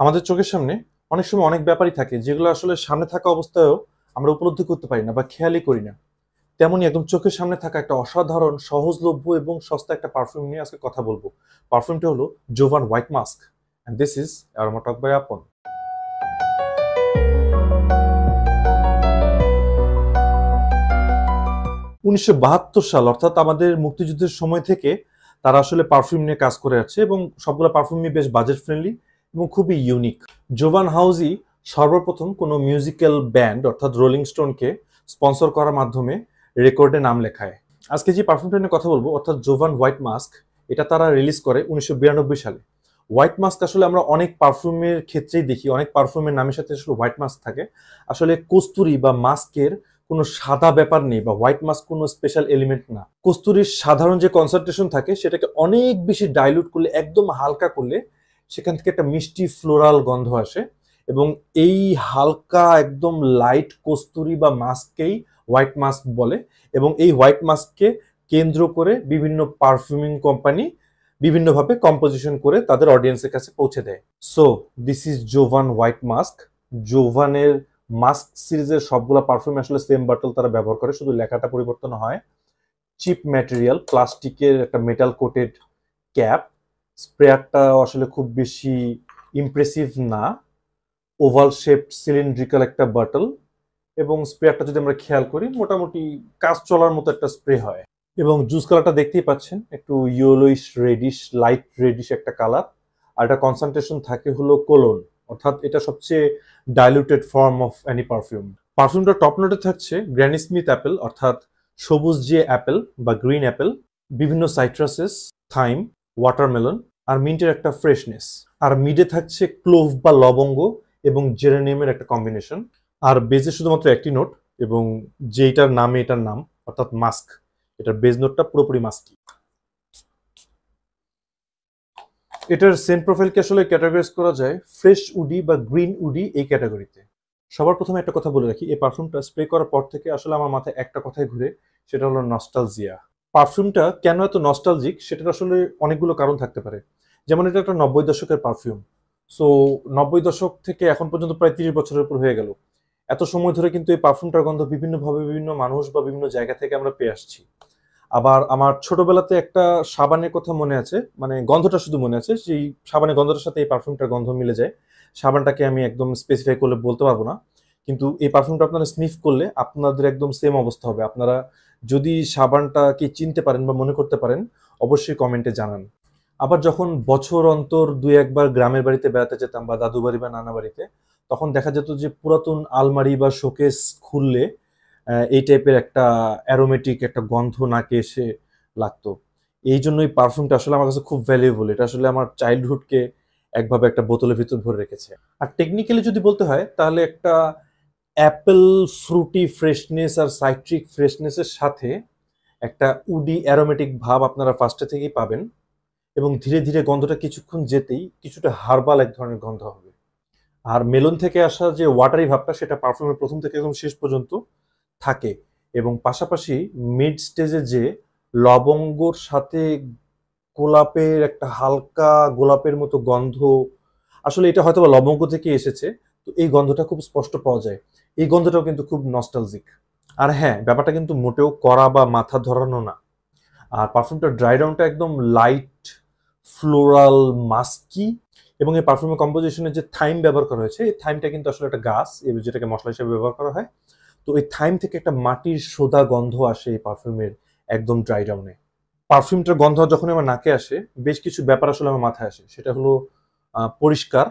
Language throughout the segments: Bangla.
আমাদের চোখের সামনে অনেক সময় অনেক ব্যাপারই থাকে যেগুলো আসলে সামনে থাকা অবস্থায়ও আমরা উপলব্ধি করতে পারি না বা খেয়ালই করি না। তেমনই একদম চোখের সামনে থাকা একটা অসাধারণ সহজলভ্য এবং সস্তা একটা পারফিউম নিয়ে আজকে কথা বলবো। পারফিউমটা হলো Jovan white musk, and this is aroma talk by Apon. 1972 সাল অর্থাৎ আমাদের মুক্তিযুদ্ধের সময় থেকে তারা আসলে পারফিউম নিয়ে কাজ করে যাচ্ছে এবং সবগুলো পারফিউমই বেশ বাজেট ফ্রেন্ডলি এবং খুবই ইউনিক। জোভান হাউজি সর্বপ্রথম কোনো মিউজিক্যাল ব্যান্ড অর্থাৎ রোলিং স্টোনকে স্পন্সর করার মাধ্যমে রেকর্ডে নাম লেখায়। আজকে যে পারফিউমটা নিয়ে কথা বলবো অর্থাৎ জোভান হোয়াইট মাস্ক, এটা তারা রিলিজ করে 1992 সালে। হোয়াইট মাস্ক আসলে আমরা অনেক পারফিউমের ক্ষেত্রেই দেখি, অনেক পারফিউমের নামের সাথে আসলে হোয়াইট মাস্ক থাকে। আসলে কস্তুরি বা মাস্কের কোনো সাদা ব্যাপার নেই বা হোয়াইট মাস্ক কোনো স্পেশাল এলিমেন্ট না। কস্তুরীর সাধারণ যে কনসেন্ট্রেশন থাকে সেটাকে অনেক বেশি ডাইলুট করলে, একদম হালকা করলে সেখান থেকে একটা মিষ্টি ফ্লোরাল গন্ধ আসে এবং এই হালকা একদম লাইট কস্তুরি বা মাস্ককেই হোয়াইট মাস্ক বলে। এবং এই হোয়াইট মাস্ককে কেন্দ্র করে বিভিন্ন পারফিউমিং কোম্পানি বিভিন্নভাবে কম্পোজিশন করে তাদের অডিয়েন্সের কাছে পৌঁছে দেয়। So this is Jovan white musk. জোভানের মাস্ক সিরিজের সবগুলো পারফিউম আসলে সেম বটল তারা ব্যবহার করে, শুধু লেখাটা পরিবর্তন হয়। চিপ ম্যাটেরিয়াল, প্লাস্টিকের একটা মেটাল কোটেড ক্যাপ। স্প্রেয়ারটা আসলে খুব বেশি ইমপ্রেসিভ না, ওভাল শেপ সিলিন্ড্রিক্যাল একটা বটল এবং স্প্রেয়ারটা যদি আমরা খেয়াল করি মোটামুটি কাজ চলার মতো একটা স্প্রে হয়। এবং জুস কালারটা দেখতেই পাচ্ছেন, একটু ইয়েলোইশ রেডিশ, লাইট রেডিশ একটা কালার। আর এটা কনসেন্ট্রেশন থাকে হলো কোলোন, অর্থাৎ এটা সবচেয়ে diluted form of any perfume. পারফিউমটা টপ নোটে থাকছে গ্র্যানি স্মিথ অ্যাপেল অর্থাৎ সবুজ যে অ্যাপেল বা গ্রিন অ্যাপেল, বিভিন্ন সাইট্রাসেস, থাইম, ওয়াটারমেলন আর মিন্টের একটা ফ্রেশনেস। আর মিডে থাকছে ক্লোভ বা লবঙ্গ এবং জেরেনিয়ামের একটা কম্বিনেশন। আর বেজে শুধুমাত্র একটি নোট, এবং যেটার নামে এটার নাম অর্থাৎ মাস্ক, এটার বেজ নোটটা পুরোপুরি মাস্কি। এটার সেন্ট প্রোফাইলকে আসলে ক্যাটাগরাইজ করা যায় ফ্রেশ উডি বা গ্রিন উডি এই ক্যাটাগরিতে। সবার প্রথমে একটা কথা বলে রাখি, এই পারফিউমটা স্প্রে করার পর থেকে আসলে আমার মাথায় একটা কথাই ঘুরে, সেটা হলো নস্টালজিয়া। পারফিউমটা কেন এত নস্টালজিক সেটার আসলে অনেকগুলো কারণ থাকতে পারে। যেমন এটা একটা 90 দশকের পারফিউম। সো 90 দশক থেকে এখন পর্যন্ত প্রায় 30 বছরের উপর হয়ে গেল। এত সময় ধরে কিন্তু এই পারফিউমটার গন্ধ বিভিন্নভাবে বিভিন্ন মানুষ বা বিভিন্ন জায়গা থেকে আমরা পেয়ে আসছি। আবার আমার ছোটবেলাতে একটা সাবানের কথা মনে আছে, মানে গন্ধটা শুধু মনে আছে, সেই সাবানের গন্ধটার সাথে এই পারফিউমটার গন্ধ মিলে যায়। সাবানটাকে আমি একদম স্পেসিফাই করলে বলতে পারবো না, কিন্তু এই পারফিউমটা আপনারা স্নিফ করলে আপনাদের একদম সেম অবস্থা হবে। আপনারা যদি সাবানটাকে চিনতে পারেন বা মনে করতে পারেন অবশ্যই কমেন্টে জানান। আবার যখন বছর অন্তর দুই একবার গ্রামের বাড়িতে বেড়াতে যেতাম বা দাদু বাড়ি বা নানা বাড়িতে, তখন দেখা যেত যে পুরাতন আলমারি বা শোকেস খুললে এই টাইপের একটা অ্যারোমেটিক একটা গন্ধ নাকে এসে লাগতো। এই জন্যই পারফিউমটা আসলে আমার কাছে খুব ভ্যালুয়েবল। এটা আসলে আমার চাইল্ডহুডকে একভাবে একটা বোতলের ভিতর ভরে রেখেছে। আর টেকনিক্যালি যদি বলতে হয় তাহলে একটা অ্যাপেল ফ্রুটি ফ্রেশনেস আর সাইট্রিক ফ্রেশনেসের সাথে একটা উডি অ্যারোমেটিক ভাব আপনারা ফার্স্টে থেকেই পাবেন, এবং ধীরে ধীরে গন্ধটা কিছুক্ষণ যেতেই কিছুটা হার্বাল এক ধরনের গন্ধ হবে। আর মেলন থেকে আসা যে ওয়াটারি ভাবটা সেটা পারফিউমের প্রথম থেকে একদম শেষ পর্যন্ত থাকে। এবং পাশাপাশি মিড স্টেজে যে লবঙ্গর সাথে গোলাপের একটা হালকা গোলাপের মতো গন্ধ, আসলে এটা হয়তো বা লবঙ্গ থেকে এসেছে, তো এই গন্ধটা খুব স্পষ্ট পাওয়া যায়। এই গন্ধটাও কিন্তু খুব নস্টালজিক। আর হ্যাঁ, ব্যাপারটা কিন্তু মোটেও কড়া বা মাথা ধরানো না। আর পারফিউমটা ড্রাই ডাউনটা একদম লাইট ফ্লোরাল মাস্কি, এবং এই পারফিউমের কম্পোজিশনে যে থাইম ব্যবহার করা হয়েছে, এই থাইমটা কিন্তু আসলে একটা গাছ যেটাকে মশলা হিসেবে ব্যবহার করা হয়। তো এই থাইম থেকে একটা মাটির সোদা গন্ধ আসে এই পারফিউমের একদম ড্রাই ডাউনে। পারফিউমটার গন্ধ যখন আমার নাকে আসে বেশ কিছু ব্যাপার আসলে আমার মাথায় আসে। সেটা হলো পরিষ্কার,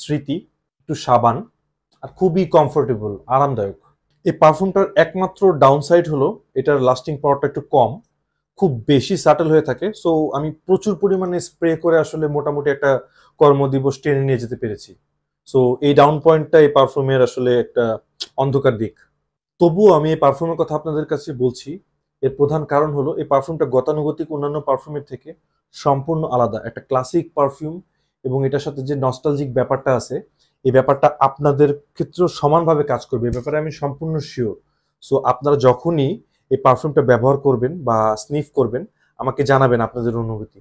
স্মৃতি, একটু সাবান, আর খুবই কমফোর্টেবল, আরামদায়ক। এই পারফিউমটার একমাত্র ডাউনসাইড হলো এটার লাস্টিং পাওয়ারটা একটু কম, খুব বেশি সাটল হয়ে থাকে। সো আমি প্রচুর পরিমাণে স্প্রে করে আসলে মোটামুটি একটা কর্মদিবস টেনে নিয়ে যেতে পেরেছি। সো এই ডাউন পয়েন্টটা এই পারফিউমের আসলে একটা অন্ধকার দিক। তবুও আমি এই পারফিউমের কথা আপনাদের কাছে বলছি, এর প্রধান কারণ হলো এই পারফিউমটা গতানুগতিক অন্যান্য পারফিউমের থেকে সম্পূর্ণ আলাদা একটা ক্লাসিক পারফিউম, এবং এটার সাথে যে নস্টালজিক ব্যাপারটা আছে এই ব্যাপারটা আপনাদের ক্ষেত্রেও সমানভাবে কাজ করবে, এ ব্যাপারে আমি সম্পূর্ণ শিওর। সো আপনারা যখনই এই পারফিউমটা ব্যবহার করবেন বা স্নিফ করবেন আমাকে জানাবেন আপনাদের অনুভূতি।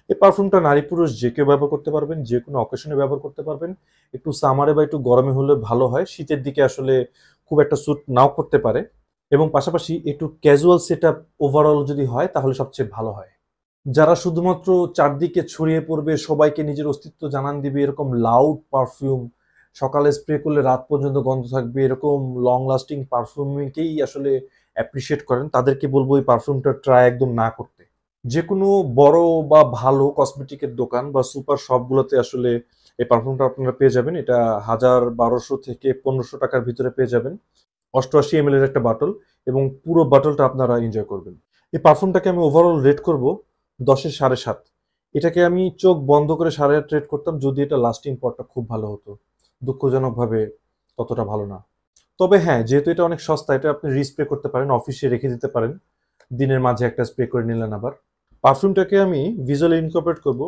এই পারফিউমটা নারী পুরুষ যে কেউ ব্যবহার করতে পারবেন, যে কোনো অকেশনে ব্যবহার করতে পারবেন। একটু সামারে বা একটু গরমে হলে ভালো হয়, শীতের দিকে আসলে খুব একটা স্যুট নাও করতে পারে। এবং পাশাপাশি একটু ক্যাজুয়াল সেট আপ ওভারঅল যদি হয় তাহলে সবচেয়ে ভালো হয়। যারা শুধুমাত্র চারদিকে ছড়িয়ে পড়বে, সবাইকে নিজের অস্তিত্ব জানান দিবে, এরকম লাউড পারফিউম, সকালে স্প্রে করলে রাত পর্যন্ত গন্ধ থাকবে, এরকম লং লাস্টিং পারফিউমকেই আসলে অ্যাপ্রিসিয়েট করেন, তাদেরকে বলবো এই পারফিউমটা ট্রাই একদম না করতে। যে কোনো বড় বা ভালো কসমেটিকের দোকান বা সুপার শপগুলোতে আসলে এই পারফিউমটা আপনারা পেয়ে যাবেন। এটা 1000-1200 থেকে 1500 টাকার ভিতরে পেয়ে যাবেন। 88 ml এর একটা বাটল, এবং পুরো বাটলটা আপনারা এনজয় করবেন। এই পারফিউমটাকে আমি ওভারঅল রেট করব 10-এর 7.5। এটাকে আমি চোখ বন্ধ করে 8.5 রেট করতাম যদি এটা লাস্টিং পরটা খুব ভালো হতো। দুঃখজনকভাবে ততটা ভালো না। তবে হ্যাঁ, যেহেতু এটা অনেক সস্তা, এটা আপনি রিস্প্রে করতে পারেন, অফিসে রেখে দিতে পারেন, দিনের মাঝে একটা স্প্রে করে নিলেন আবার। পারফিউমটাকে আমি ভিজুয়ালি ইনকর্পোরেট করব।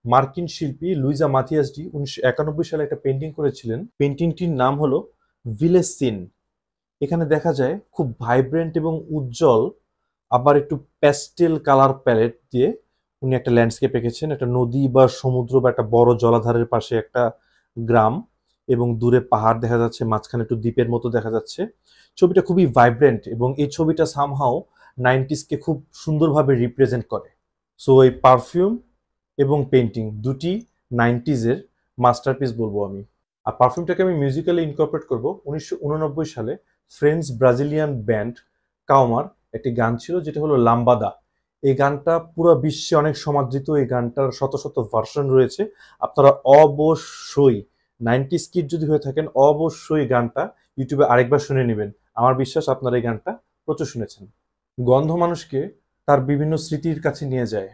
মার্কিন শিল্পী লুইজা মাথিয়াসডি 1991 সালে একটা পেন্টিং করেছিলেন। পেন্টিংটির নাম হলো ভিলেজ সিন। এখানে দেখা যায় খুব ভাইব্রেন্ট এবং উজ্জ্বল, আবার একটু প্যাস্টেল কালার প্যালেট দিয়ে উনি একটা ল্যান্ডস্কেপ এঁকেছেন। একটা নদী বা সমুদ্র বা একটা বড় জলাধারের পাশে একটা গ্রাম, এবং দূরে পাহাড় দেখা যাচ্ছে, মাঝখানে একটু দ্বীপের মতো দেখা যাচ্ছে। ছবিটা খুবই ভাইব্রেন্ট, এবং এই ছবিটা সামহাও 90s-কে খুব সুন্দরভাবে রিপ্রেজেন্ট করে। সো এই পারফিউম এবং পেন্টিং দুটি 90s-এর মাস্টারপিস বলবো আমি। আর পারফিউমটাকে আমি মিউজিক্যালি ইনকর্পোরেট করব। 1989 সালে ফ্রেঞ্চ ব্রাজিলিয়ান ব্যান্ড কাওমার একটি গান ছিল যেটা হলো লাম্বাদা। এই গানটা পুরো বিশ্বে অনেক সমাদৃত। এই গানটার শত শত ভার্সন রয়েছে। আপনারা অবশ্যই 90s কিড যদি হয়ে থাকেন, অবশ্যই গানটা ইউটিউবে আরেকবার শুনে নেবেন। আমার বিশ্বাস আপনারা এই গানটা প্রচুর শুনেছেন। গন্ধ মানুষকে তার বিভিন্ন স্মৃতির কাছে নিয়ে যায়।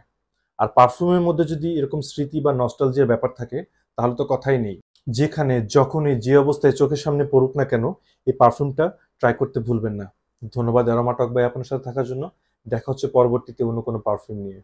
আর পারফিউমের মধ্যে যদি এরকম স্মৃতি বা নস্টালজিয়ার ব্যাপার থাকে তাহলে তো কথাই নেই। যেখানে যখনই যে অবস্থায় চোখের সামনে পড়ুক না কেন, এই পারফিউমটা ট্রাই করতে ভুলবেন না। ধন্যবাদ অ্যারোমা টক ভাই আপনার সাথে থাকার জন্য। দেখা হচ্ছে পরবর্তীতে অন্য কোনো পারফিউম নিয়ে।